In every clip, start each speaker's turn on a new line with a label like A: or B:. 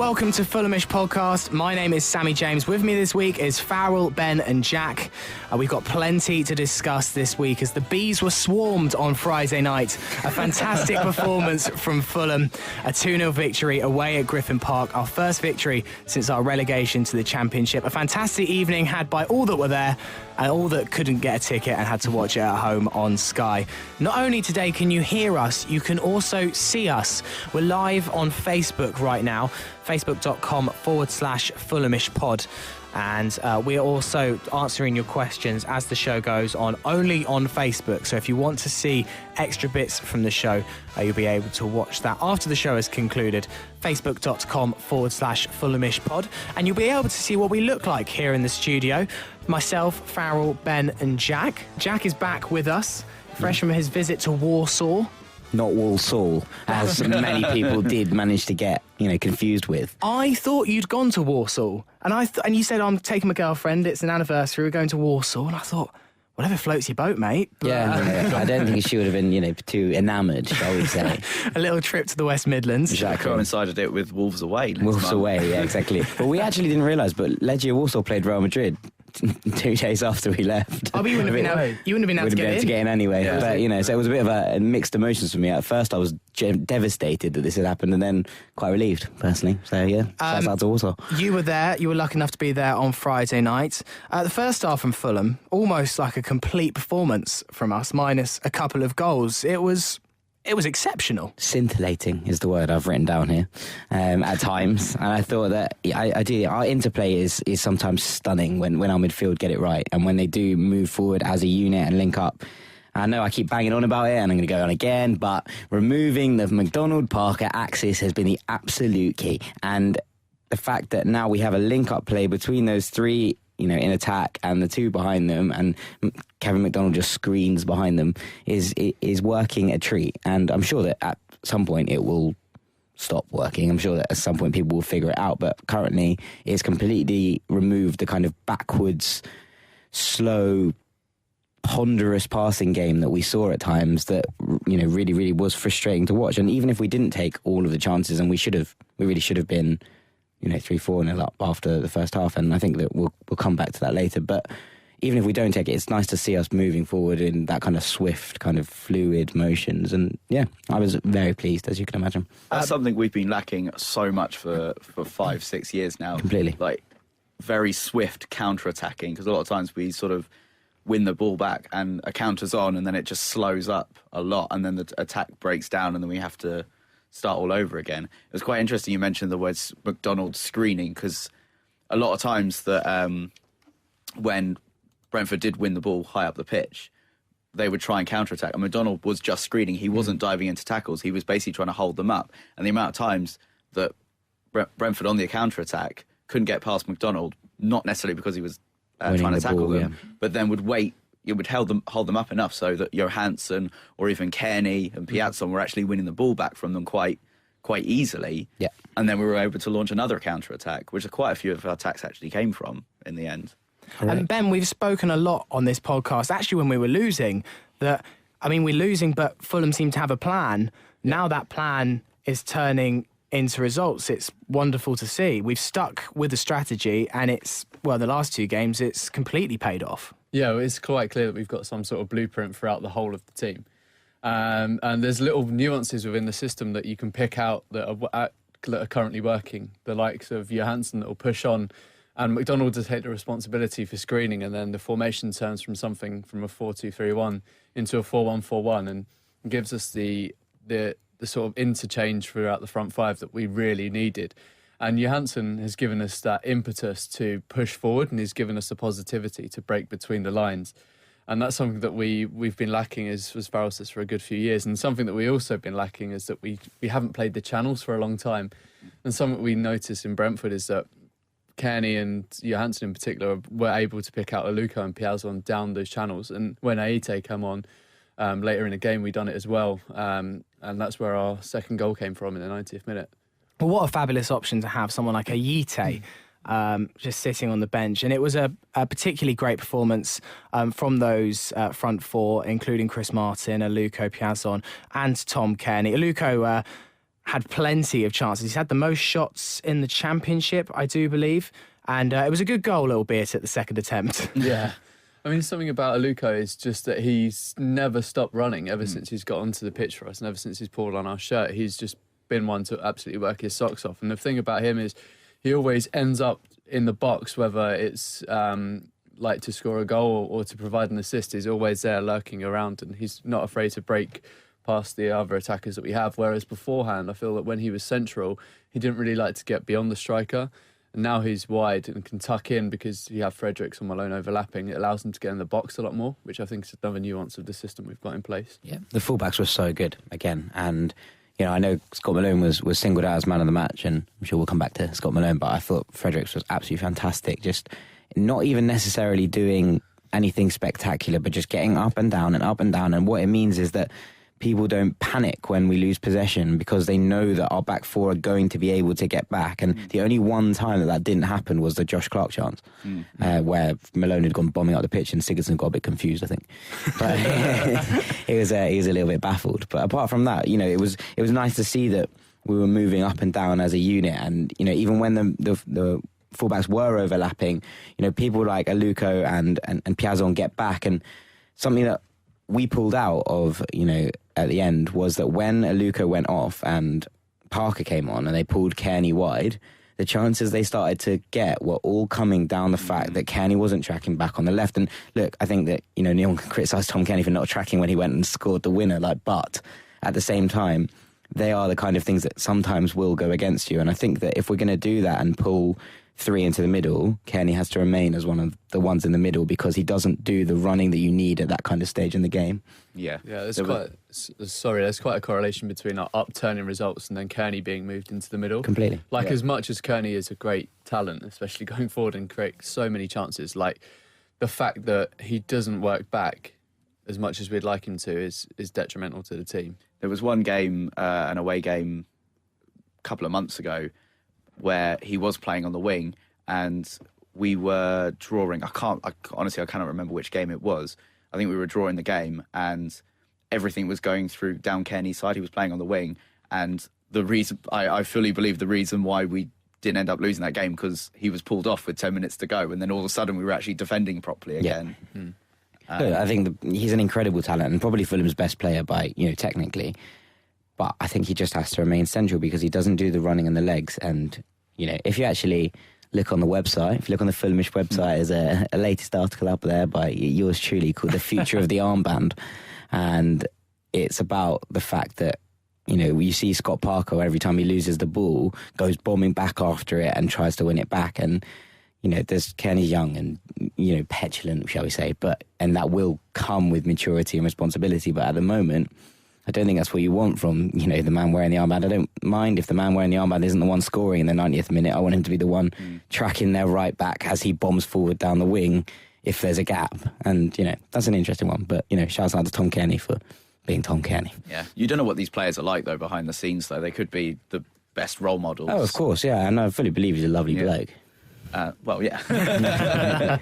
A: welcome to Fulhamish podcast. My name is Sammy James. With me this week is Farrell, Ben and Jack. We've got plenty to discuss this week as the Bees were swarmed on Friday night. A fantastic performance from Fulham. A 2-0 victory away at Griffin Park. Our first victory since our relegation to the Championship. A fantastic evening had by all that were there and all that couldn't get a ticket and had to watch it at home on Sky. Not only today can you hear us, you can also see us. We're live on Facebook right now, facebook.com/Fulhamish pod. And we are also answering your questions as the show goes on, only on Facebook. So if you want to see extra bits from the show, you'll be able to watch that after the show has concluded. Facebook.com/Fulhamish pod. And you'll be able to see what we look like here in the studio. Myself, Farrell, Ben and Jack. Jack is back with us, fresh from his visit to Warsaw.
B: Not Walsall, as many people did manage to get, confused with.
A: I thought you'd gone to Warsaw, and you said, I'm taking my girlfriend, it's an anniversary, we're going to Warsaw, and I thought, whatever floats your boat, mate. But,
B: I don't think she would have been, too enamoured, shall we say.
A: A little trip to the West Midlands.
C: Exactly. Coincided it with Wolves away.
B: Wolves away, yeah, exactly. But we actually didn't realise, but Legia Warsaw played Real Madrid 2 days after we left.
A: Oh, but you wouldn't have been able to get in
B: anyway. Yeah. But, so it was a bit of a mixed emotions for me. At first, I was devastated that this had happened and then quite relieved, personally. So, yeah, shouts out to Warsaw.
A: You were there. You were lucky enough to be there on Friday night. The first half from Fulham, almost like a complete performance from us, minus a couple of goals. It was exceptional.
B: Scintillating is the word I've written down here at times. And I thought that our interplay is sometimes stunning when our midfield get it right. And when they do move forward as a unit and link up. I know I keep banging on about it and I'm going to go on again, but removing the McDonald-Parker axis has been the absolute key. And the fact that now we have a link-up play between those three, in attack, and the two behind them, and Kevin McDonald just screens behind them, is working a treat. And I'm sure that at some point it will stop working. I'm sure that at some point people will figure it out. But currently it's completely removed the kind of backwards, slow, ponderous passing game that we saw at times that, really, really was frustrating to watch. And even if we didn't take all of the chances, and we really should have been 3-4-0 up after the first half, and I think that we'll come back to that later. But even if we don't take it, it's nice to see us moving forward in that kind of swift, kind of fluid motions. And yeah, I was very pleased, as you can imagine.
C: That's something we've been lacking so much for 5-6 years now.
B: Completely.
C: Like, very swift counter-attacking, because a lot of times we sort of win the ball back and a counter's on, and then it just slows up a lot, and then the attack breaks down, and then we have to start all over again. It was quite interesting you mentioned the words McDonald screening, because a lot of times that when Brentford did win the ball high up the pitch, they would try and counter-attack, and McDonald was just screening. He wasn't diving into tackles. He was basically trying to hold them up. And the amount of times that Brentford on the counter-attack couldn't get past McDonald, not necessarily because he was trying to tackle them, but then would wait. You would hold them up enough so that Johansson or even Kearney and Piazza were actually winning the ball back from them quite easily.
B: Yeah.
C: And then we were able to launch another counter-attack, which quite a few of our attacks actually came from in the end.
A: Correct. And Ben, we've spoken a lot on this podcast, actually when we were losing, we're losing, but Fulham seemed to have a plan. Yeah. Now that plan is turning into results. It's wonderful to see. We've stuck with the strategy, and the last 2 games, it's completely paid off.
D: Yeah, it's quite clear that we've got some sort of blueprint throughout the whole of the team. And there's little nuances within the system that you can pick out that are currently working. The likes of Johansson that will push on, and McDonald to take the responsibility for screening, and then the formation turns from a 4-2-3-1 into a 4-1-4-1 and gives us the sort of interchange throughout the front five that we really needed. And Johansson has given us that impetus to push forward, and he's given us the positivity to break between the lines. And that's something that we've been lacking, as Farrell says, for a good few years. And something that we also been lacking is that we haven't played the channels for a long time. And something we noticed in Brentford is that Kearney and Johansson in particular were able to pick out Aluko and Piazza down those channels. And when Aite came on later in the game, we done it as well. And that's where our second goal came from in the 90th minute.
A: Well, what a fabulous option to have someone like Aite just sitting on the bench. And it was a particularly great performance from those front four, including Chris Martin, Aluko, Piazza and Tom Kearney. Aluko had plenty of chances. He's had the most shots in the Championship, I do believe. And it was a good goal, albeit at the second attempt.
D: Yeah. I mean, something about Aluko is just that he's never stopped running ever since he's got onto the pitch for us, and ever since he's pulled on our shirt. He's just been one to absolutely work his socks off. And the thing about him is he always ends up in the box, whether it's like to score a goal or to provide an assist. He's always there lurking around, and he's not afraid to break past the other attackers that we have. Whereas beforehand, I feel that when he was central, he didn't really like to get beyond the striker. And now he's wide and can tuck in because you have Fredericks and Malone overlapping. It allows him to get in the box a lot more, which I think is another nuance of the system we've got in place.
B: Yeah, the fullbacks were so good again. And, you know, I know Scott Malone was singled out as man of the match, and I'm sure we'll come back to Scott Malone, but I thought Fredericks was absolutely fantastic. Just not even necessarily doing anything spectacular, but just getting up and down and up and down. And what it means is that people don't panic when we lose possession because they know that our back four are going to be able to get back. And the only one time that didn't happen was the Josh Clark chance, where Malone had gone bombing up the pitch and Sigurdsson got a bit confused, I think. But he was a little bit baffled. But apart from that, you know, it was nice to see that we were moving up and down as a unit. And, you know, even when the fullbacks were overlapping, you know, people like Aluko and Piazon get back. And something that we pulled out of, you know, at the end was that when Aluko went off and Parker came on and they pulled Kearney wide, the chances they started to get were all coming down the fact that Kearney wasn't tracking back on the left. And look, I think that, you know, Neil can criticise Tom Kearney for not tracking when he went and scored the winner, but at the same time, they are the kind of things that sometimes will go against you. And I think that if we're going to do that and pull three into the middle, Kearney has to remain as one of the ones in the middle because he doesn't do the running that you need at that kind of stage in the game.
C: Yeah,
D: there's quite a correlation between our upturning results and then Kearney being moved into the middle.
B: Completely.
D: As much as Kearney is a great talent, especially going forward and create so many chances, like the fact that he doesn't work back as much as we'd like him to is detrimental to the team. There was one game, an away game, a couple of months ago, where he was playing on the wing and we were drawing. Honestly, I cannot remember which game it was. I think we were drawing the game and everything was going through down Kearney's side. He was playing on the wing, and the reason I fully believe the reason why we didn't end up losing that game because he was pulled off with 10 minutes to go, and then all of a sudden we were actually defending properly again.
B: Yeah. I think he's an incredible talent and probably Fulham's best player by, you know, technically. But I think he just has to remain central because he doesn't do the running and the legs. And, you know, if you actually look on the website, if you look on the Fulhamish website, there's a latest article up there by yours truly called The Future of the Armband. And it's about the fact that, you know, you see Scott Parker every time he loses the ball, goes bombing back after it and tries to win it back. And, you know, there's Kearney's young and, you know, petulant, shall we say, and that will come with maturity and responsibility. But at the moment, I don't think that's what you want from, you know, the man wearing the armband. I don't mind if the man wearing the armband isn't the one scoring in the 90th minute. I want him to be the one tracking their right back as he bombs forward down the wing if there's a gap. And, you know, that's an interesting one. But, you know, shouts out to Tom Kearney for being Tom Kearney.
C: Yeah. You don't know what these players are like, though, behind the scenes, though. They could be the best role models.
B: Oh, of course, yeah. And I fully believe he's a lovely bloke.
C: Well, yeah.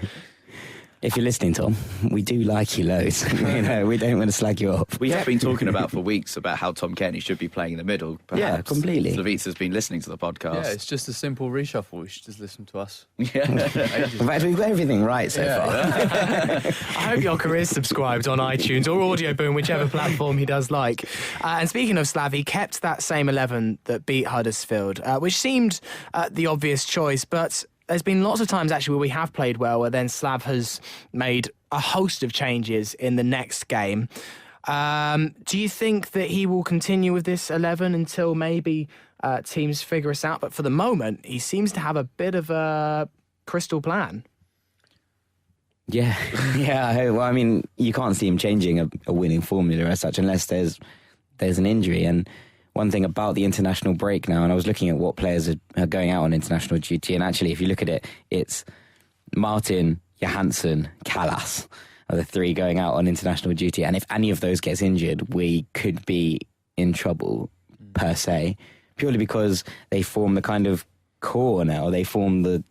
B: If you're listening, Tom, we do like you loads. You know, we don't want to slag you off.
C: We have been talking about for weeks about how Tom Kearney should be playing in the middle. Perhaps.
B: Yeah, completely.
C: Slavica's been listening to the podcast.
D: Yeah, it's just a simple reshuffle. You should just listen to us.
C: Yeah.
B: In fact, we've got everything right so far.
A: I hope Yoker is subscribed on iTunes or Audio Boom, whichever platform he does like. And speaking of Slav, he kept that same 11 that beat Huddersfield, which seemed the obvious choice, but there's been lots of times actually where we have played well, where then Slav has made a host of changes in the next game. Do you think that he will continue with this 11 until maybe teams figure us out? But for the moment, he seems to have a bit of a crystal plan.
B: Yeah. Well, I mean, you can't see him changing a winning formula as such unless there's an injury. And one thing about the international break now, and I was looking at what players are going out on international duty, and actually, if you look at it, it's Martin, Johansson, Callas are the three going out on international duty. And if any of those gets injured, we could be in trouble, per se, purely because they form the kind of core now. They form the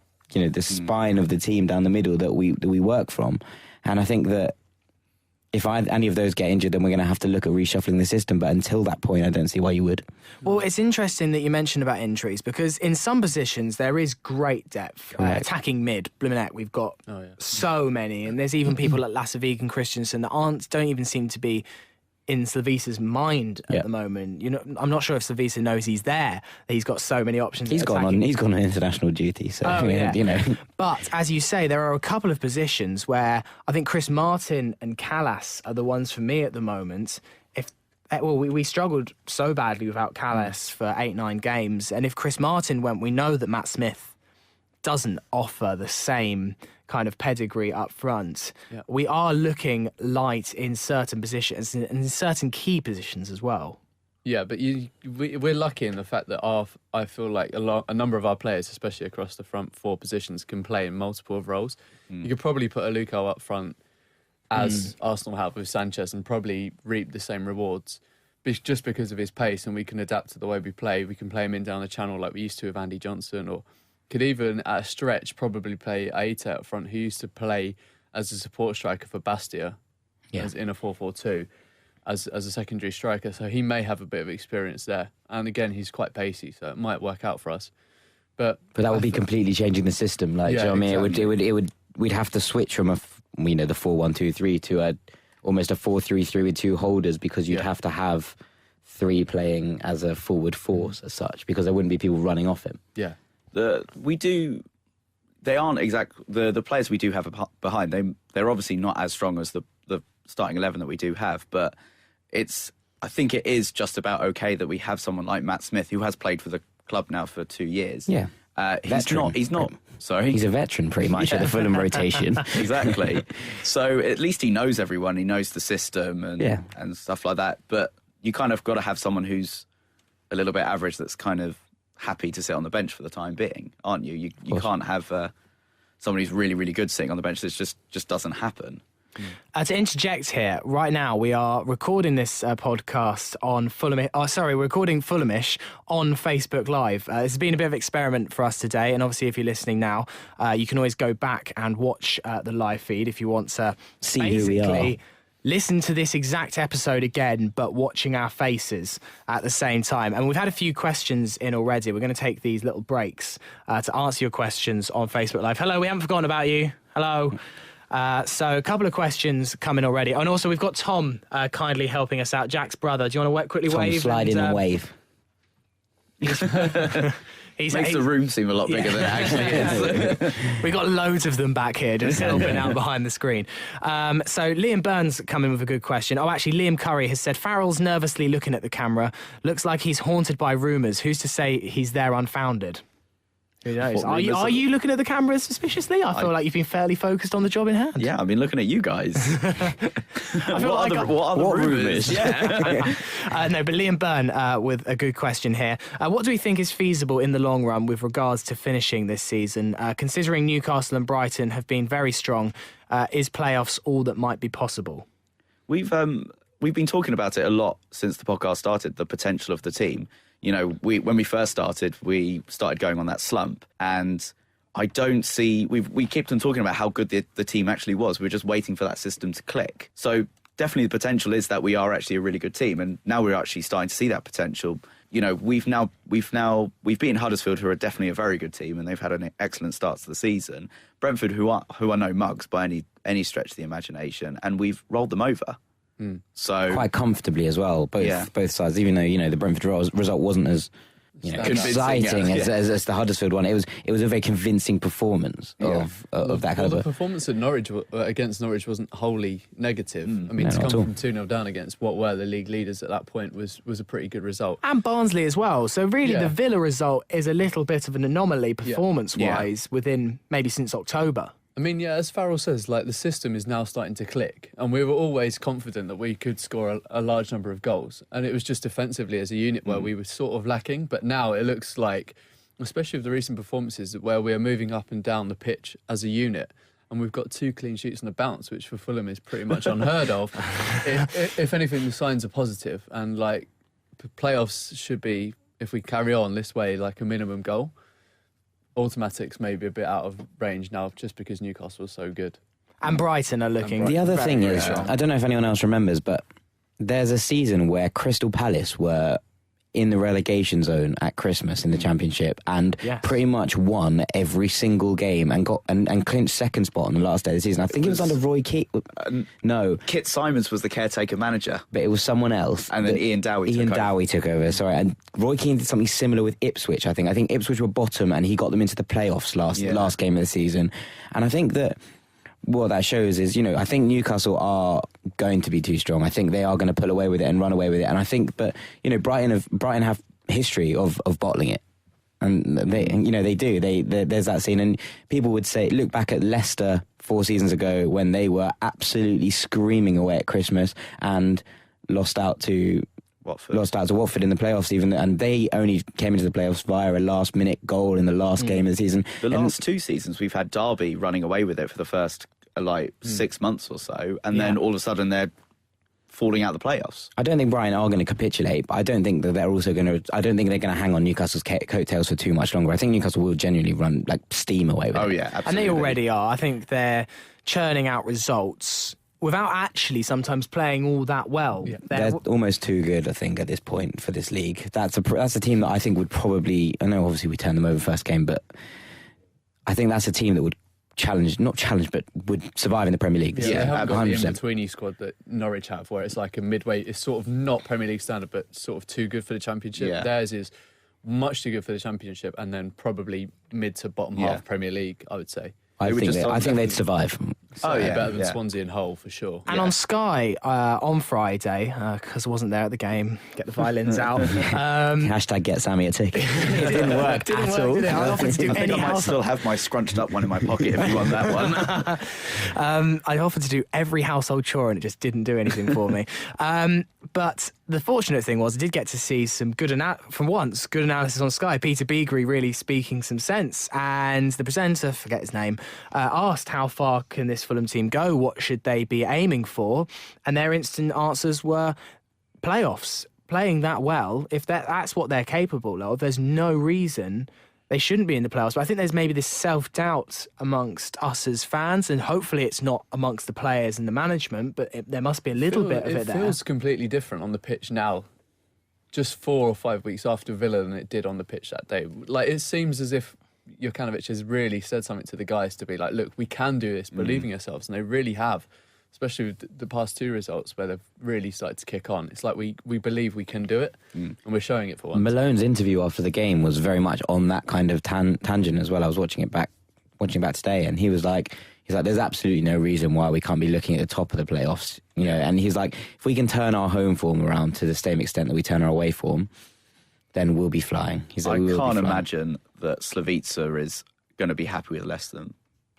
B: spine of the team down the middle that we work from. And I think that if any of those get injured, then we're going to have to look at reshuffling the system. But until that point, I don't see why you would.
A: Well, it's interesting that you mentioned about injuries because in some positions there is great depth. Attacking mid, Blumenette, we've got so many, and there's even people like Lasavig and Christensen that don't even seem to be in Slavisa's mind at the moment. I'm not sure if Slavisa knows he's there. That he's got so many options.
B: He's gone on international duty, so
A: But as you say, there are a couple of positions where I think Chris Martin and Callas are the ones for me at the moment. We struggled so badly without Callas for 8-9 games, and if Chris Martin went, we know that Matt Smith doesn't offer the same kind of pedigree up front. Yeah. We are looking light in certain positions and in certain key positions as well.
D: Yeah, but we're lucky in the fact that I feel like a number of our players, especially across the front four positions, can play in multiple roles. You could probably put a Luco up front as Arsenal have with Sanchez and probably reap the same rewards just because of his pace, and we can adapt to the way we play. We can play him in down the channel like we used to with Andy Johnson, or could even, at a stretch, probably play Aita up front, who used to play as a support striker for Bastia, as in a 4-4-2, as a secondary striker. So he may have a bit of experience there. And again, he's quite pacey, so it might work out for us. But
B: that would be completely changing the system. Like, do you know what I mean? We'd have to switch from the 4-1-2-3 to almost a 4-3-3 with two holders, because you'd have to have three playing as a forward force as such, because there wouldn't be people running off him.
D: Yeah.
C: They aren't the players we do have behind. They're obviously not as strong as the starting 11 that we do have, but I think it is just about okay that we have someone like Matt Smith, who has played for the club now for 2 years.
B: Yeah.
C: He's not. Sorry,
B: he's a veteran pretty much at the Fulham rotation.
C: Exactly. So at least he knows everyone. He knows the system and stuff like that. But you kind of got to have someone who's a little bit average, that's kind of happy to sit on the bench for the time being, aren't you? You can't have someone who's really, really good sitting on the bench. This just doesn't happen.
A: To interject here, right now we are recording this podcast on Fulham. We're recording Fulhamish on Facebook Live. This has been a bit of an experiment for us today, and obviously if you're listening now, you can always go back and watch the live feed if you want to
B: see who we are.
A: Listen to this exact episode again, but watching our faces at the same time. And we've had a few questions in already. We're going to take these little breaks to answer your questions on Facebook Live. Hello, we haven't forgotten about you. Hello. So a couple of questions coming already. And also we've got Tom kindly helping us out, Jack's brother. Do you want to quickly
B: Tom
A: wave?
B: Slide in and wave.
C: Makes the room seem a lot bigger than it actually is.
A: We've got loads of them back here just helping out behind the screen. So Liam Burns coming with a good question. Oh, actually, Liam Curry has said, Farrell's nervously looking at the camera. Looks like he's haunted by rumours. Who's to say he's there unfounded? Who knows? Are you looking at the camera suspiciously? I feel like you've been fairly focused on the job in hand.
C: Yeah, I've been looking at you guys. What are the rumours? Yeah.
A: No, but Liam Byrne with a good question here. What do we think is feasible in the long run with regards to finishing this season? Considering Newcastle and Brighton have been very strong, is playoffs all that might be possible?
C: We've been talking about it a lot since the podcast started, the potential of the team. You know, when we first started, we started going on that slump, and I don't see... We kept on talking about how good the team actually was. We were just waiting for that system to click. So definitely the potential is that we are actually a really good team, and now we're actually starting to see that potential. You know, we've beaten Huddersfield, who are definitely a very good team, and they've had an excellent start to the season. Brentford, who are no mugs by any stretch of the imagination, and we've rolled them over. So
B: quite comfortably as well, both sides. Even though the Brentford result wasn't as exciting as the Huddersfield one, it was a very convincing performance of that calibre.
D: The performance at Norwich against Norwich wasn't wholly negative. I mean, to come from 2-0 down against what were the league leaders at that point was a pretty good result.
A: And Barnsley as well. So really, the Villa result is a little bit of an anomaly performance-wise within maybe since October.
D: I mean, as Farrell says, the system is now starting to click, and we were always confident that we could score a large number of goals, and it was just defensively as a unit where we were sort of lacking. But now it looks like, especially with the recent performances, where we are moving up and down the pitch as a unit, and we've got 2 clean sheets and a bounce, which for Fulham is pretty much unheard of. If anything, the signs are positive, and playoffs should be, if we carry on this way, a minimum goal. Automatics may be a bit out of range now just because Newcastle is so good.
A: And Brighton are looking.
B: The other
A: very,
B: thing
A: very
B: is,
A: strong.
B: I don't know if anyone else remembers, but there's a season where Crystal Palace were in the relegation zone at Christmas in the Championship and
A: Yes.
B: pretty much won every single game and got and clinched second spot on the last day of the season. I think it was under Roy Keane. No,
C: Kit Simons was the caretaker manager.
B: but it was someone else.
C: And then Ian Dowie
B: took over. Sorry, and Roy Keane did something similar with Ipswich. I think Ipswich were bottom, and he got them into the playoffs last game of the season. And I think that what that shows is, I think Newcastle are going to be too strong. I think they are going to pull away with it and run away with it. And I think, but Brighton have history of bottling it. And they do. There's that scene, and people would say, look back at Leicester 4 seasons ago when they were absolutely screaming away at Christmas and lost out to Watford in the playoffs even, and they only came into the playoffs via a last-minute goal in the last game of the season.
C: The last 2 seasons, we've had Derby running away with it for the first 6 months or so, and then all of a sudden they're falling out the playoffs.
B: I don't think Brighton are going to capitulate, but I don't think that they're also going to. I don't think they're going to hang on Newcastle's coattails for too much longer. I think Newcastle will genuinely run steam away with it.
C: Oh yeah, absolutely.
A: And they already are. I think they're churning out results without actually sometimes playing all that well.
D: Yeah.
B: They're almost too good, I think, at this point for this league. That's a team that I think would probably. I know, obviously, we turned them over first game, but I think that's a team that would not challenge, but would survive in the Premier League.
D: Yeah, they haven't got the
B: 100%.
D: in-betweeny squad that Norwich have, where it's like a midway. It's sort of not Premier League standard, but sort of too good for the Championship.
C: Yeah.
D: Theirs is much too good for the Championship, and then probably mid to bottom half Premier League, I would say.
B: I think they'd survive.
D: So better than Swansea and Hull for sure.
A: And on Sky on Friday, because I wasn't there at the game, get the violins out.
B: Hashtag get Sammy a ticket.
A: It didn't work at all. Did it? I offered to do
C: I think
A: any
C: I might
A: household.
C: still have my scrunched up one in my pocket if you want that one.
A: I offered to do every household chore and it just didn't do anything for me. But the fortunate thing was I did get to see some good analysis on Sky. Peter Beagrie really speaking some sense. And the presenter, forget his name, asked how far can this Fulham team go? What should they be aiming for? And their instant answers were playoffs. Playing that well, if that's what they're capable of, there's no reason they shouldn't be in the playoffs. But I think there's maybe this self-doubt amongst us as fans, and hopefully it's not amongst the players and the management, but there must be a little bit of it there.
D: It feels completely different on the pitch now, just 4 or 5 weeks after Villa, than it did on the pitch that day. Like, it seems as if Jokanovic has really said something to the guys to be like, look, we can do this, believe in yourselves. And they really have, especially with the past 2 results where they've really started to kick on. It's like we believe we can do it, and we're showing it for once.
B: Malone's interview after the game was very much on that kind of tangent as well. I was watching back today, and he was like, there's absolutely no reason why we can't be looking at the top of the playoffs, and he's like, if we can turn our home form around to the same extent that we turn our away form, then we'll be flying. He's like,
C: I can't imagine that Slavica is going to be happy with less than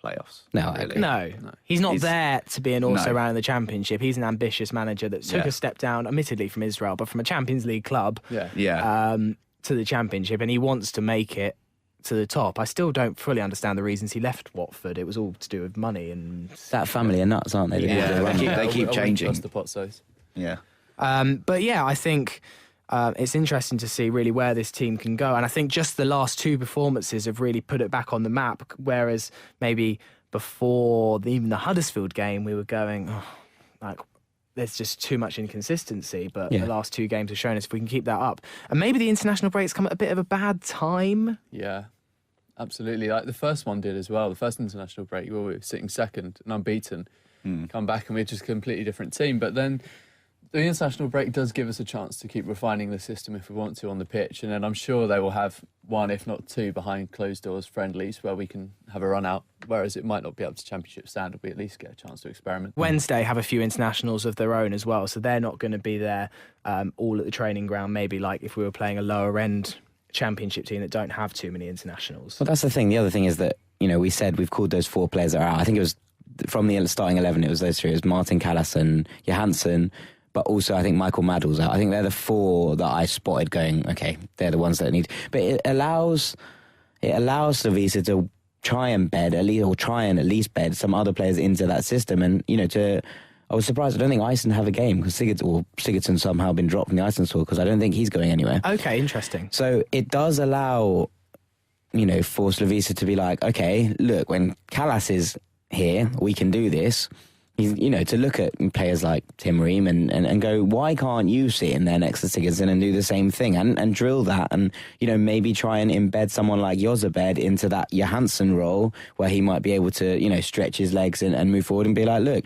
C: playoffs.
B: No,
C: really.
A: No, he's not
C: He's-
A: there to be an also
C: No.
A: round in the Championship. He's an ambitious manager that took
C: Yeah.
A: a step down, admittedly from Israel, but from a Champions League club
C: Yeah.
A: to the Championship, and he wants to make it to the top. I still don't fully understand the reasons he left Watford. It was all to do with money and
B: that family are nuts, aren't they?
C: Yeah,
B: They
C: keep-
D: I
C: keep
D: wouldn't
C: changing.
D: trust the pot size.
C: Yeah.
A: But yeah, I think it's interesting to see really where this team can go. And I think just the last 2 performances have really put it back on the map. Whereas maybe before even the Huddersfield game, we were going, there's just too much inconsistency. But the last 2 games have shown us if we can keep that up. And maybe the international break's come at a bit of a bad time.
D: Yeah, absolutely. Like the first one did as well. The first international break, we were sitting second and unbeaten. Come back and we're just a completely different team. But then the international break does give us a chance to keep refining the system if we want to on the pitch. And then I'm sure they will have 1, if not 2, behind closed doors friendlies where we can have a run out. Whereas it might not be up to Championship standard, we at least get a chance to experiment.
A: Wednesday have a few internationals of their own as well. So they're not going to be there all at the training ground, maybe like if we were playing a lower end Championship team that don't have too many internationals.
B: Well, that's the thing. The other thing is that, we said we've called those 4 players that are out. I think it was from the starting 11, it was those 3. It was Martin Callas and Johansson, but also I think Michael Maddle's out. I think they're the 4 that I spotted going, okay, they're the ones that need. But it allows Slavica to try and at least bed some other players into that system. And, I was surprised. I don't think Iceland have a game because Sigurdsson's somehow been dropped from the Iceland tour because I don't think he's going anywhere.
A: Okay, interesting.
B: So it does allow, for Slavica to be like, okay, look, when Callas is here, we can do this. To look at players like Tim Ream and go, why can't you sit in there next to Sigurdsson and do the same thing and drill that and, maybe try and embed someone like Jozabed into that Johansson role where he might be able to, stretch his legs and move forward and be like, look,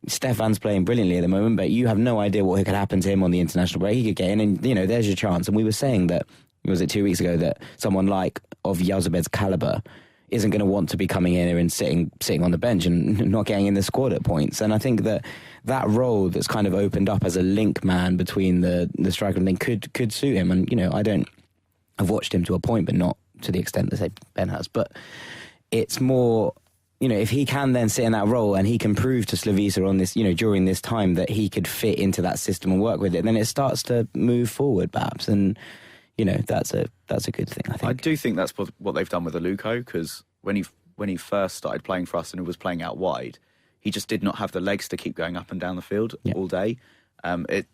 B: Stefan's playing brilliantly at the moment, but you have no idea what could happen to him on the international break. He could get in and, there's your chance. And we were saying that, was it 2 weeks ago, that someone of Jozabed's calibre isn't going to want to be coming in here and sitting on the bench and not getting in the squad at points. And I think that role that's kind of opened up as a link man between the striker and thing could suit him. And, I've watched him to a point, but not to the extent that, say, Ben has. But it's more, if he can then sit in that role and he can prove to Slavisa on this, during this time that he could fit into that system and work with it, then it starts to move forward perhaps. And, that's a good thing, I think.
C: I do think that's what they've done with Aluko, because when he first started playing for us and he was playing out wide, he just did not have the legs to keep going up and down the field all day. It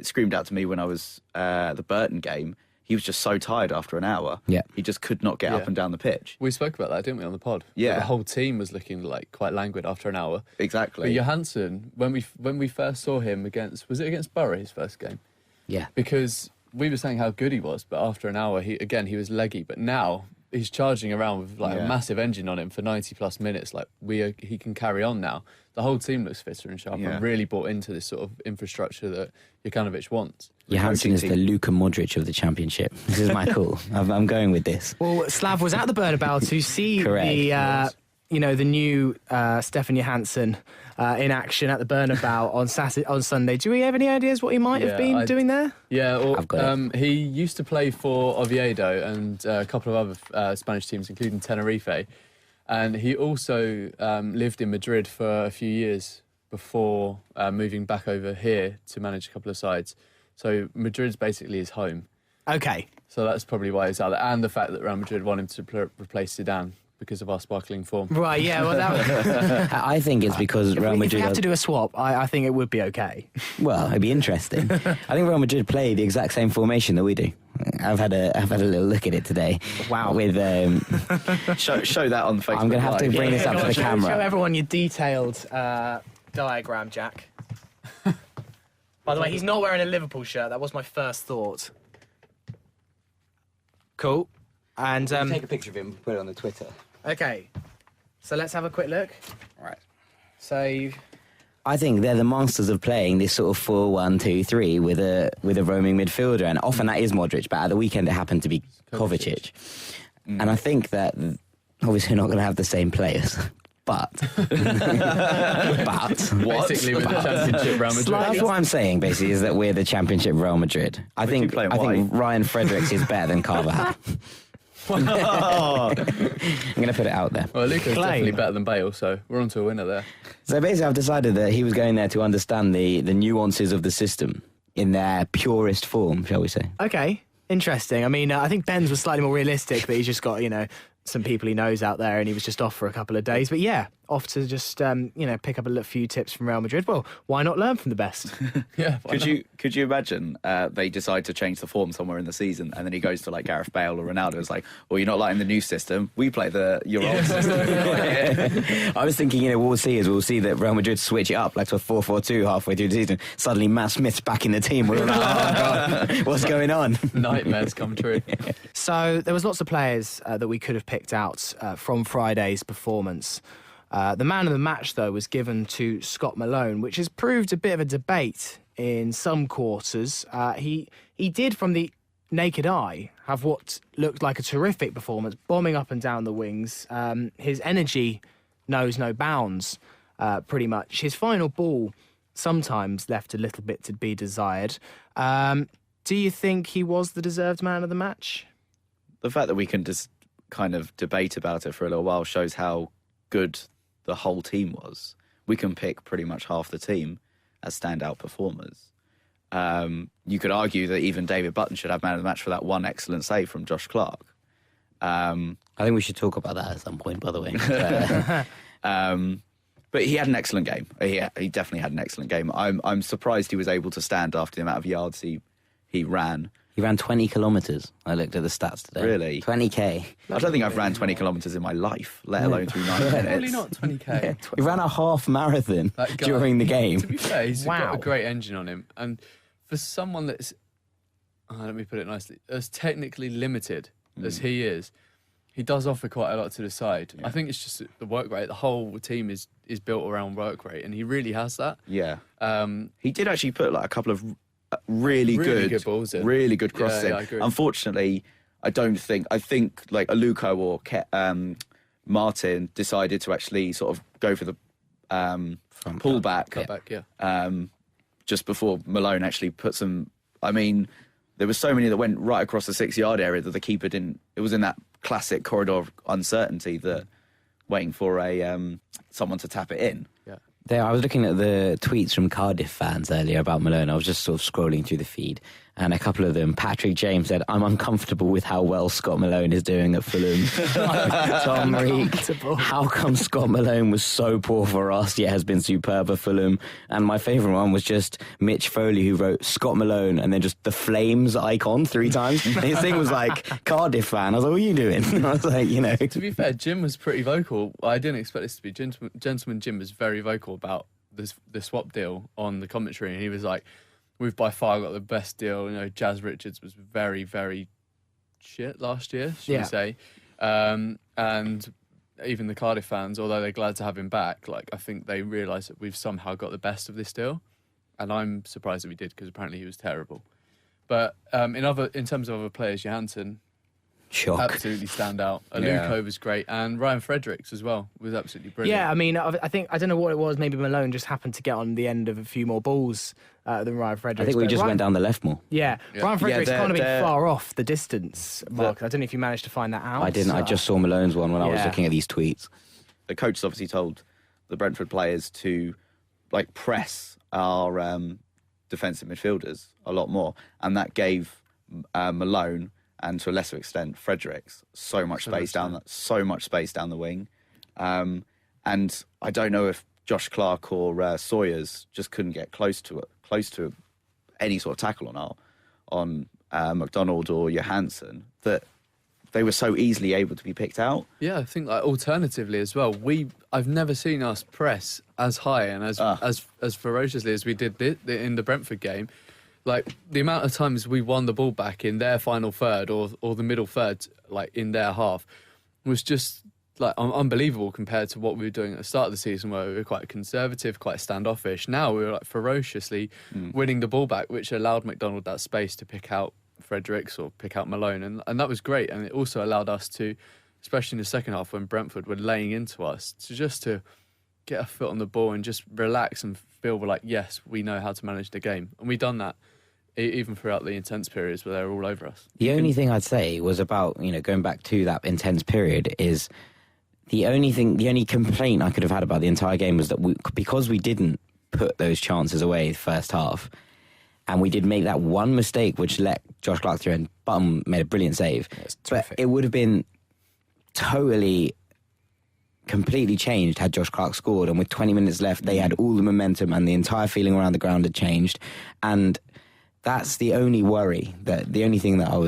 C: screamed out to me when I was at the Burton game. He was just so tired after an hour. Yeah. He just could not get up and down the pitch.
D: We spoke about that, didn't we, on the pod?
C: Yeah.
D: The whole team was looking quite languid after an hour.
C: Exactly.
D: But Johansson, when we first saw him was it against Borough, his first game?
B: Yeah.
D: Because we were saying how good he was, but after an hour, he was leggy. But now he's charging around with a massive engine on him for 90 plus minutes. He can carry on now. The whole team looks fitter and sharper and really bought into this sort of infrastructure that Jokanovic wants.
B: Johansson is the Luka Modric of the Championship. This is my call. I'm going with this.
A: Well, Slav was at the Bernabeu to see the new Stefan Johansson in action at the Bernabeu on Sunday. Do we have any ideas what he might have been doing there?
D: Yeah, he used to play for Oviedo and a couple of other Spanish teams, including Tenerife. And he also lived in Madrid for a few years before moving back over here to manage a couple of sides. So Madrid's basically his home.
A: Okay.
D: So that's probably why he's out there. And the fact that Real Madrid want him to replace Zidane because of our sparkling form.
A: Right, yeah. Well,
B: I think it's because Real Madrid...
A: If we have to do a swap, I think it would be okay.
B: Well, it'd be interesting. I think Real Madrid play the exact same formation that we do. I've had a little look at it today.
A: Wow.
B: With
C: show that on the Facebook.
B: I'm going to have to bring this up to the camera.
A: Show everyone your detailed diagram, Jack. By the way, he's not wearing a Liverpool shirt. That was my first thought. Cool. And
B: take a picture of him, put it on the Twitter.
A: Okay. So let's have a quick look.
B: Right.
A: So
B: I think they're the masters of playing this sort of 4-1-2-3 with a roaming midfielder, and often that is Modric, but at the weekend it happened to be Kovacic. And I think that obviously we're not going to have the same players. But
D: basically we're the Championship Real Madrid.
B: That's what I'm saying. Basically, is that we're the Championship Real Madrid. I think Ryan Fredericks is better than Carvajal. I'm going to put it out there.
D: Well, Luka's definitely better than Bale, so we're on to a winner there.
B: So basically, I've decided that he was going there to understand the nuances of the system in their purest form, shall we say?
A: Okay, interesting. I mean, I think Ben's was slightly more realistic, but he's just got some people he knows out there, and he was just off for a couple of days. But yeah, off to just pick up a few tips from Real Madrid. Well, why not learn from the best?
D: Yeah.
C: Could you imagine they decide to change the form somewhere in the season, and then he goes to Gareth Bale or Ronaldo? It's like, well, you're not liking the new system. We play your old system.
B: I was thinking, we'll see that Real Madrid switch it up to a 4-4-2 halfway through the season. Suddenly, Matt Smith's back in the team. We're like, oh God, what's going on?
D: Nightmares come true.
A: So there was lots of players that we could have picked out from Friday's performance. The man of the match, though, was given to Scott Malone, which has proved a bit of a debate in some quarters. He did, from the naked eye, have what looked like a terrific performance, bombing up and down the wings. His energy knows no bounds, pretty much. His final ball sometimes left a little bit to be desired. Do you think he was the deserved man of the match?
C: The fact that we can just kind of debate about it for a little while shows how good the whole team was. We can pick pretty much half the team as standout performers. You could argue that even David Button should have man of the match for that one excellent save from Josh Clark.
B: I think we should talk about that at some point, by the way.
C: But he had an excellent game. He definitely had an excellent game. I'm surprised he was able to stand after the amount of yards he ran.
B: He ran 20 kilometres. I looked at the stats today.
C: Really?
B: 20k.
C: I don't think I've ran 20 kilometres in my life, let alone through 90 minutes.
D: Probably not 20k.
B: He ran a half marathon
D: That guy,
B: during the game.
D: To be fair, he's
A: Wow.
D: got a great engine on him. And for someone that's, let me put it nicely, as technically limited as he is, he does offer quite a lot to the side. I think it's just the work rate. The whole team is built around work rate, and he really has that.
C: Yeah.
D: Um,
C: He did actually put like a couple of really good
D: balls in.
C: really good crosses
D: Yeah,
C: in.
D: I agree.
C: Unfortunately, I think like Aluko or Martin decided to actually sort of go for the pullback
D: cut back, yeah.
C: just before Malone actually put some. I mean, there were so many that went right across the 6-yard area that the keeper didn't. It was in that classic corridor of uncertainty that waiting for someone to tap it in.
B: There, I was looking at the tweets from Cardiff fans earlier about Malone. I was just sort of scrolling through the feed, and a couple of them, Patrick James said, "I'm uncomfortable with how well Scott Malone is doing at Fulham." Tom Reek, "How come Scott Malone was so poor for us, yet has been superb at Fulham?" And my favourite one was just Mitch Foley, who wrote Scott Malone and then just the Flames icon 3 times. His thing was like, Cardiff fan. I was like, "What are you doing?" I was like, you know.
D: To be fair, Jim was pretty vocal. I didn't expect this to be. Gentleman Jim was very vocal about the swap deal on the commentary, and he was like, "We've by far got the best deal." You know, Jazz Richards was very, very shit last year, should we say? And even the Cardiff fans, although they're glad to have him back, like I think they realise that we've somehow got the best of this deal, and I'm surprised that we did because apparently he was terrible. But in terms of other players, Johansson.
B: Shock.
D: Absolutely stand out. Aluko was great, and Ryan Fredericks as well was absolutely brilliant.
A: Yeah, I mean, I think, I don't know what it was, maybe Malone just happened to get on the end of a few more balls than Ryan Fredericks.
B: I think we
A: But
B: just
A: Ryan,
B: went down the left more.
A: Yeah, Ryan Fredericks
C: they're-
A: kind of been
C: they're-
A: far off the distance, Mark. I don't know if you managed to find that out.
B: I didn't. I just saw Malone's one when I was
A: Yeah.
B: looking at these tweets.
C: The coach has obviously told the Brentford players to like press our defensive midfielders a lot more, and that gave Malone and to a lesser extent Fredericks so much space down the wing, and I don't know if Josh Clark or Sawyers just couldn't get close to any sort of tackle on McDonald or Johansson, that they were so easily able to be picked out.
D: Yeah, I think like alternatively as well, I've never seen us press as high and as ferociously as we did in the Brentford game. Like the amount of times we won the ball back in their final third or the middle third, like in their half, was just like unbelievable compared to what we were doing at the start of the season, where we were quite conservative, quite standoffish. Now we were like ferociously winning the ball back, which allowed McDonald that space to pick out Fredericks or pick out Malone, and that was great. And it also allowed us to, especially in the second half when Brentford were laying into us, to get a foot on the ball and just relax and feel like, yes, we know how to manage the game. And we've done that even throughout the intense periods where they were all over us.
B: The only thing I'd say was about, going back to that intense period is the only complaint I could have had about the entire game was that because we didn't put those chances away the first half, and we did make that one mistake which let Josh Clark through, and Button made a brilliant save. But it would have been completely changed had Josh Clark scored, and with 20 minutes left they had all the momentum and the entire feeling around the ground had changed. And that's the only worry, the only thing that I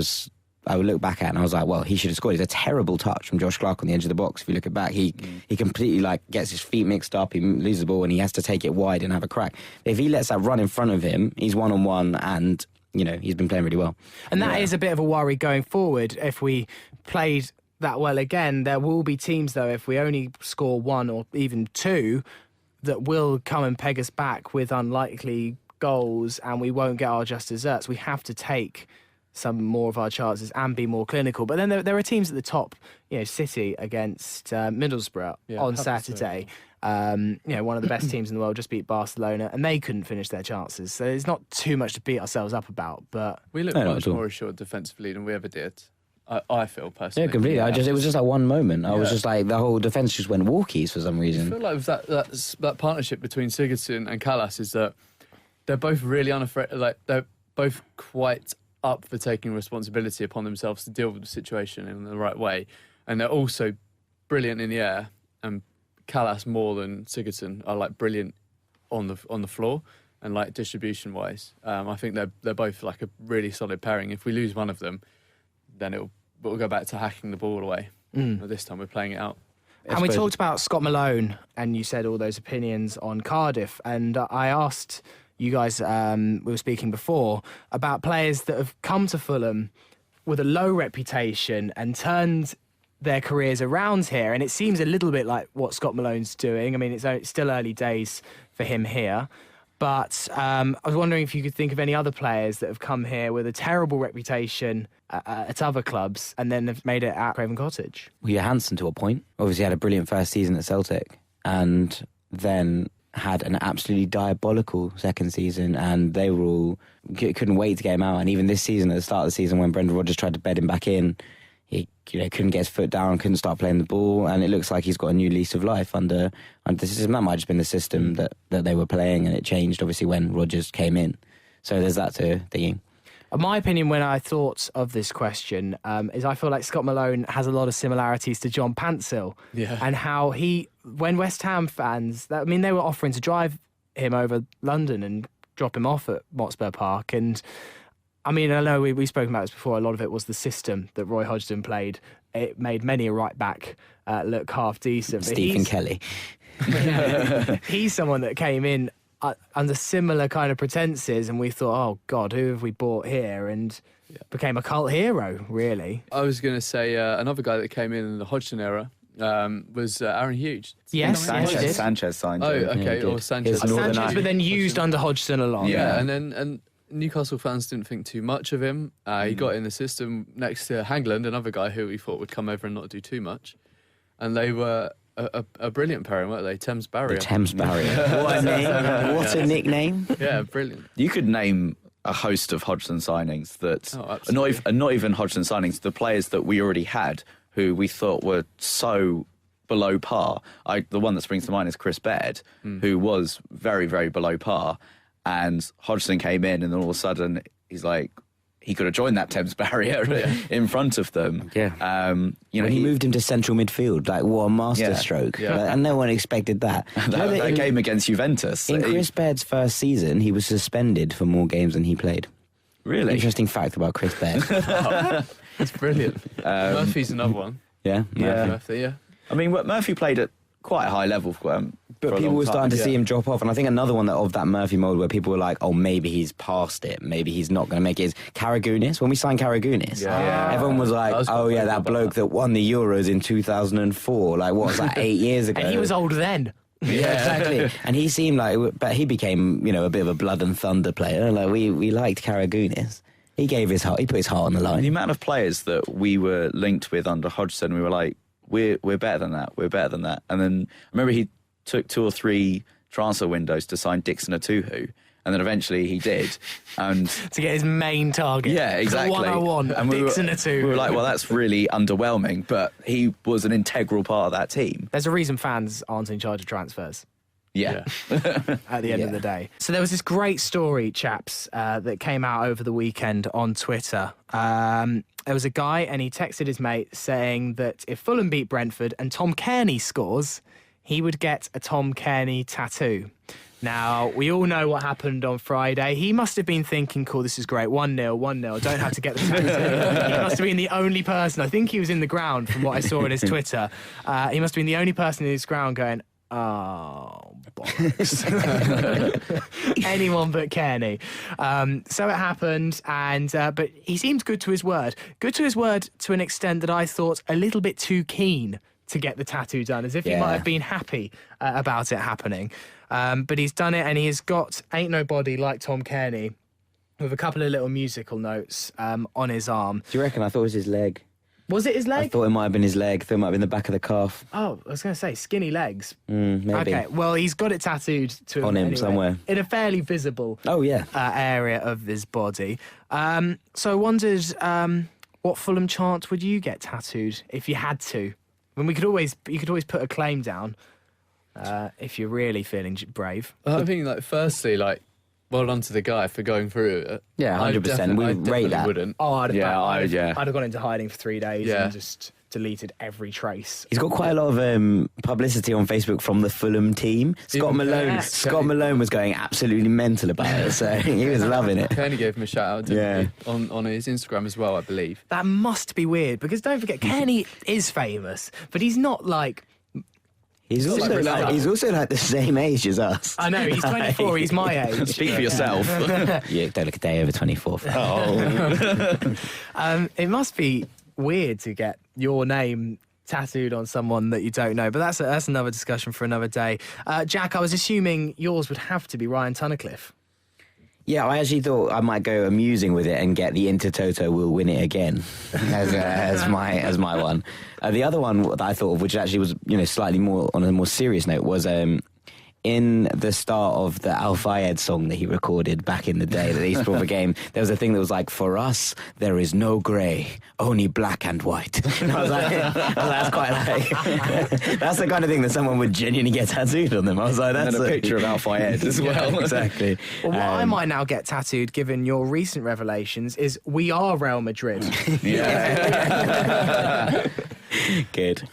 B: would look back at and I was like, well, he should have scored. It's a terrible touch from Josh Clark on the edge of the box. If you look it back, he completely gets his feet mixed up, he loses the ball and he has to take it wide and have a crack. If he lets that run in front of him, he's one-on-one and, he's been playing really well.
A: And that is a bit of a worry going forward. If we played that well again, there will be teams, though, if we only score 1 or even 2, that will come and peg us back with unlikely goals and we won't get our just desserts. We have to take some more of our chances and be more clinical. But then there are teams at the top, City against Middlesbrough on Saturday. One of the best teams in the world just beat Barcelona and they couldn't finish their chances. So it's not too much to beat ourselves up about. But
D: we look much more assured defensively than we ever did. I feel personally.
B: Yeah, completely. It was just that one moment. I was just like, the whole defence just went walkies for some reason.
D: I feel like with that partnership between Sigurdsson and Callas is that they're both really unafraid. Like they're both quite up for taking responsibility upon themselves to deal with the situation in the right way, and they're also brilliant in the air. And Callas more than Sigurdsson are brilliant on the floor. and like distribution wise. I think they're both like a really solid pairing. If we lose one of them, then we'll go back to hacking the ball away. But this time we're playing it out.
A: And we talked about Scott Malone, and you said all those opinions on Cardiff. And I asked you guys, we were speaking before, about players that have come to Fulham with a low reputation and turned their careers around here. And it seems a little bit like what Scott Malone's doing. I mean, it's still early days for him here. But I was wondering if you could think of any other players that have come here with a terrible reputation at other clubs and then have made it at Craven Cottage.
B: Well, Johansson to a point. Obviously had a brilliant first season at Celtic and then had an absolutely diabolical second season, and they were all couldn't wait to get him out. And even this season, at the start of the season, when Brendan Rodgers tried to bed him back in, he couldn't get his foot down, couldn't start playing the ball, and it looks like he's got a new lease of life under the system. That might have just been the system that they were playing, and it changed obviously when Rodgers came in. So there's that to thinking.
A: My opinion when I thought of this question is I feel like Scott Malone has a lot of similarities to John Pantsill.
D: Yeah.
A: And how when West Ham fans, they were offering to drive him over London and drop him off at Motspur Park. And I mean, I know we've spoken about this before, a lot of it was the system that Roy Hodgson played. It made many a right back look half decent.
B: Stephen Kelly.
A: He's someone that came in under similar kind of pretences, and we thought, oh God, who have we bought here? And became a cult hero, really.
D: I was going to say another guy that came in the Hodgson era was Aaron Hughes.
A: Yes,
C: Sanchez signed
D: Oh,
C: him.
D: okay, or Sanchez.
A: Sanchez, but then used under Hodgson a lot.
D: Yeah, and Newcastle fans didn't think too much of him. He got in the system next to Hangland, another guy who we thought would come over and not do too much. And they were a brilliant pairing, weren't they? Thames Barrier.
B: The Thames Barrier. What a name. What a nickname.
D: Yeah, brilliant.
C: You could name a host of Hodgson signings that not even Hodgson signings, the players that we already had who we thought were so below par. The one that springs to mind is Chris Baird, who was very, very below par. And Hodgson came in, and then all of a sudden he's like, he could have joined that Thames Barrier in front of them.
B: Yeah.
C: He
B: he moved him to central midfield, like what a masterstroke.
D: Yeah.
B: And no one expected that.
C: that game against Juventus.
B: In Chris Baird's first season, he was suspended for more games than he played.
C: Really?
B: Interesting fact about Chris Baird.
D: That's brilliant. Murphy's another one.
B: Yeah.
D: Murphy, yeah.
C: I mean, Murphy played at quite a high level
B: but people were starting to see him drop off, and I think another one of that Murphy mould where people were like, oh, maybe he's past it, maybe he's not going to make it, is Karagounis. When we signed Karagounis, everyone was like, that bloke that won the Euros in 2004, like what was that, 8 years ago?
A: And he was old then.
B: Yeah, exactly. And he seemed like, but he became, a bit of a blood and thunder player. Like we liked Karagounis. He gave his heart, he put his heart on the line.
C: The amount of players that we were linked with under Hodgson, we were like, we're better than that, we're better than that. And then I remember he took 2 or 3 transfer windows to sign Dixon Atuhu, and then eventually he did. And
A: to get his main target.
C: Yeah, exactly.
A: The 101,
C: and
A: Dixon Atuhu.
C: We were like, well, that's really underwhelming, but he was an integral part of that team.
A: There's a reason fans aren't in charge of transfers.
C: Yeah.
A: At the end of the day. So there was this great story, chaps, that came out over the weekend on Twitter. There was a guy, and he texted his mate saying that if Fulham beat Brentford and Tom Kearney scores, he would get a Tom Kearney tattoo. Now, we all know what happened on Friday. He must have been thinking, cool, this is great, 1-0, 1-0, I don't have to get the tattoo. He must have been the only person, I think he was in the ground from what I saw on his Twitter. He must have been the only person in his ground going, oh, bollocks. Anyone but Kearney. So it happened, and but he seemed good to his word. Good to his word to an extent that I thought a little bit too keen to get the tattoo done, as if he might have been happy about it happening. But he's done it, and he has got Ain't Nobody Like Tom Kearney with a couple of little musical notes on his arm.
B: Do you reckon? I thought it was his leg.
A: Was it his leg?
B: I thought it might have been his leg. I thought it might have been the back of the calf.
A: Oh, I was going to say, skinny legs.
B: Maybe.
A: Okay, well, he's got it tattooed to
B: on him
A: anyway,
B: somewhere.
A: in a fairly visible area of his body. So I wondered, what Fulham chant would you get tattooed if you had to? I mean, you could always put a claim down if you're really feeling brave.
D: I think, firstly, well done to the guy for going through it.
B: Yeah, 100%. We rate that.
D: Wouldn't.
A: Oh, I'd have
C: I'd
A: gone into hiding for 3 days and just deleted every trace.
B: He's got quite a lot of publicity on Facebook from the Fulham team. Scott Malone was going absolutely mental about it, so he was loving it.
D: Kenny gave him a shout out, didn't he? On his Instagram as well, I believe.
A: That must be weird, because don't forget, Kenny is famous, but he's not like...
B: He's also like the same age as us.
A: I know, he's 24, he's my age.
C: Speak for yourself.
B: Yeah, don't look a day over 24.
A: It must be weird to get your name tattooed on someone that you don't know, but that's another discussion for another day. Jack, I was assuming yours would have to be Ryan Tunnicliffe.
B: Yeah, I actually thought I might go amusing with it and get the Intertoto will win it again as my one. The other one that I thought of, which actually was slightly more on a more serious note, was in the start of the Al Fayed song that he recorded back in the day, the East Bromwich game, there was a thing that was like, "For us, there is no grey, only black and white." And I was like, that's quite like, that's the kind of thing that someone would genuinely get tattooed on them. I was like, that's
C: and a picture of Al Fayed as well.
B: Exactly.
A: Well, what I might now get tattooed, given your recent revelations, is "We are Real Madrid."
C: Yeah.
B: Good.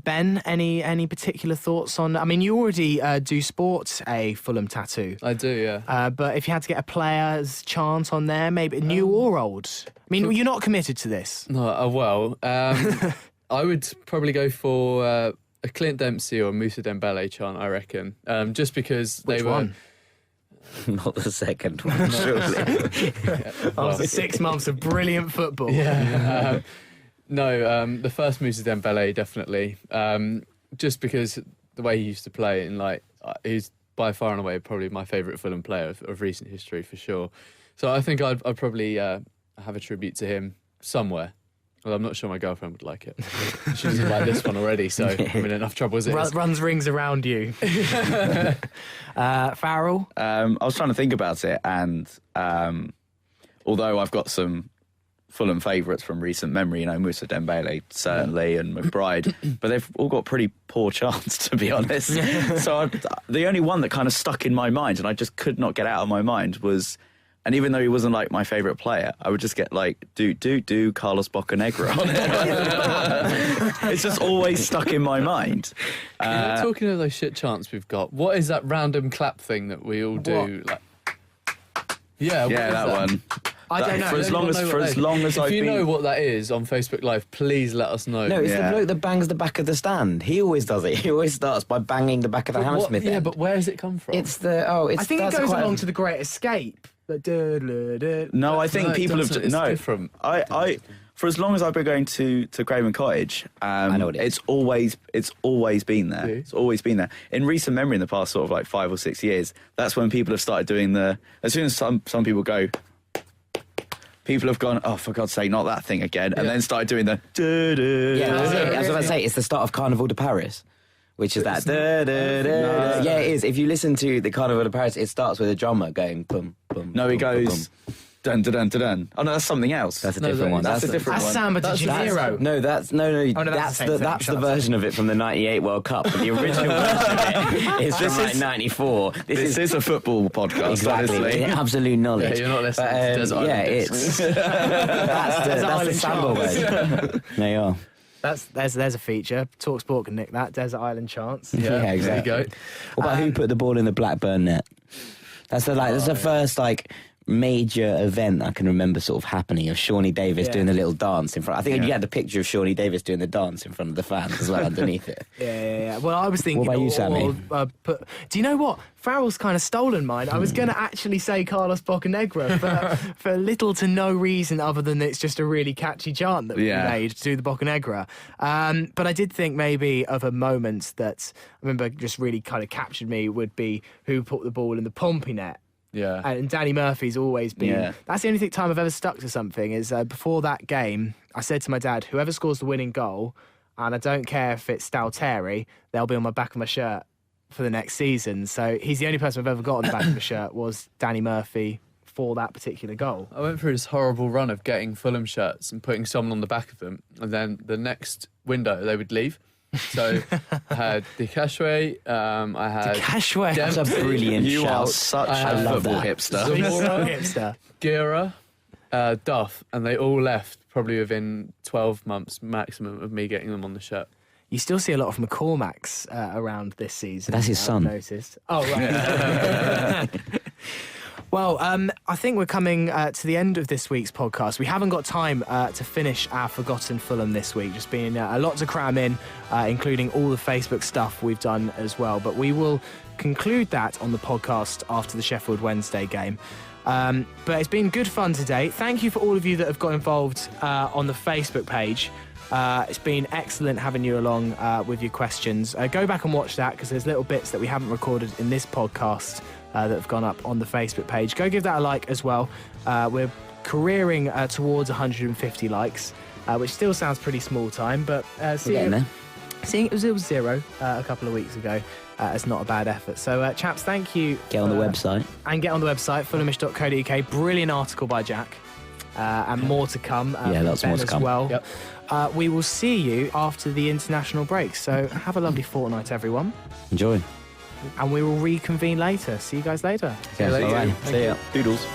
A: Ben, any particular thoughts on... I mean, you already do sport a Fulham tattoo.
D: I do, yeah.
A: But if you had to get a player's chant on there, maybe new or old? I mean, you're not committed to this.
D: No, I would probably go for a Clint Dempsey or Moussa Dembele chant, I reckon. Just because they were...
A: One?
B: Not the second one, surely.
A: After 6 months of brilliant football.
D: Yeah. No, the first Moussa Dembele, definitely. Just because the way he used to play, and he's by far and away probably my favourite Fulham player of recent history, for sure. So I think I'd probably have a tribute to him somewhere. Well, I'm not sure my girlfriend would like it. She doesn't like this one already, so I'm in enough trouble as it is.
A: Runs rings around you. Farrell?
C: I was trying to think about it, and although I've got some Fulham favourites from recent memory, Moussa Dembele certainly, and McBride, but they've all got pretty poor chance, to be honest. So the only one that kind of stuck in my mind, and I just could not get out of my mind, was, and even though he wasn't like my favourite player, I would just get like do Carlos Bocanegra on it. It's just always stuck in my mind.
D: Talking of those shit chants we've got, what is that random clap thing that we all do? Yeah,
C: that one.
A: I don't know.
C: For as long as I've been...
D: If you know what that is on Facebook Live, please let us know.
B: No, it's the bloke that bangs the back of the stand. He always does it. He always starts by banging the back of the Hammersmith end.
D: Yeah, but where does it come from?
A: I think it goes along to The Great Escape.
C: No, I think people have...
D: It's different.
C: For as long as I've been going to Craven Cottage,
B: I know what it is.
C: It's always been there. It's always been there. In recent memory, in the past sort of like 5 or 6 years, that's when people have started doing as soon as some people go... People have gone, oh, for God's sake, not that thing again, and then started doing the...
B: Yeah, that's what I say. It's the start of Carnival de Paris, which is that... Yeah, it is. If you listen to the Carnival de Paris, it starts with a drummer going... Boom, boom,
C: No, he goes... Dun, dun, dun, dun, dun. Oh, no, that's something else.
B: That's a different one.
C: That's a different one.
A: That's Samba de Janeiro.
B: No, that's the version of it from the '98 World Cup. But the original version of it is from like '94.
C: This is a football podcast,
B: exactly.
C: honestly.
B: Absolute knowledge.
D: Yeah, you're not listening to Desert Island.
B: It's that's the Samba version. There you are.
A: There's a feature. TalkSport can nick that. Desert Island chants.
B: Yeah, exactly.
D: There you go.
B: What about who put the ball in the Blackburn net? That's the first major event I can remember sort of happening of Shawnee Davis doing the little dance in front. I think you had the picture of Shawnee Davis doing the dance in front of the fans as well underneath it.
A: Yeah. Well, I was thinking...
B: What about you, Sammy?
A: Do you know what? Farrell's kind of stolen mine. I was going to actually say Carlos Bocanegra for little to no reason other than it's just a really catchy chant that we made to do the Bocanegra. But I did think maybe of a moment that I remember just really kind of captured me would be who put the ball in the Pompey net.
D: Yeah.
A: And Danny Murphy's always been...
C: Yeah.
A: That's the only time I've ever stuck to something is before that game, I said to my dad, whoever scores the winning goal, and I don't care if it's Stalteri, they'll be on my back of my shirt for the next season. So he's the only person I've ever got on the back of my shirt was Danny Murphy for that particular goal.
D: I went through this horrible run of getting Fulham shirts and putting someone on the back of them, and then the next window they would leave. So I had Dikashwe, I had
A: Dikashwe.
B: That's a brilliant
C: You
B: shout.
C: are such a football hipster.
A: He's so hipster.
D: Gira, Duff, and they all left probably within 12 months maximum of me getting them on the shirt.
A: You still see a lot of McCormack's around this season.
B: That's his
A: I've
B: son.
A: Noticed. Oh, right. Well, I think we're coming to the end of this week's podcast. We haven't got time to finish our Forgotten Fulham this week. Just been a lot to cram in, including all the Facebook stuff we've done as well. But we will conclude that on the podcast after the Sheffield Wednesday game. But it's been good fun today. Thank you for all of you that have got involved on the Facebook page. It's been excellent having you along with your questions. Go back and watch that because there's little bits that we haven't recorded in this podcast that have gone up on the Facebook page. Go give that a like as well. We're careering towards 150 likes, which still sounds pretty small time, but seeing it was 0 a couple of weeks ago, it's not a bad effort. So, chaps, thank you.
B: Get on the website.
A: And get on the website, fulhamish.co.uk. Brilliant article by Jack. And more to come.
B: Lots
A: Ben
B: more to
A: as
B: come.
A: well.
D: Yep.
A: We will see you after the international break. So have a lovely fortnight, everyone.
B: Enjoy.
A: And we will reconvene later. See you guys later.
B: See you later.
C: Doodles.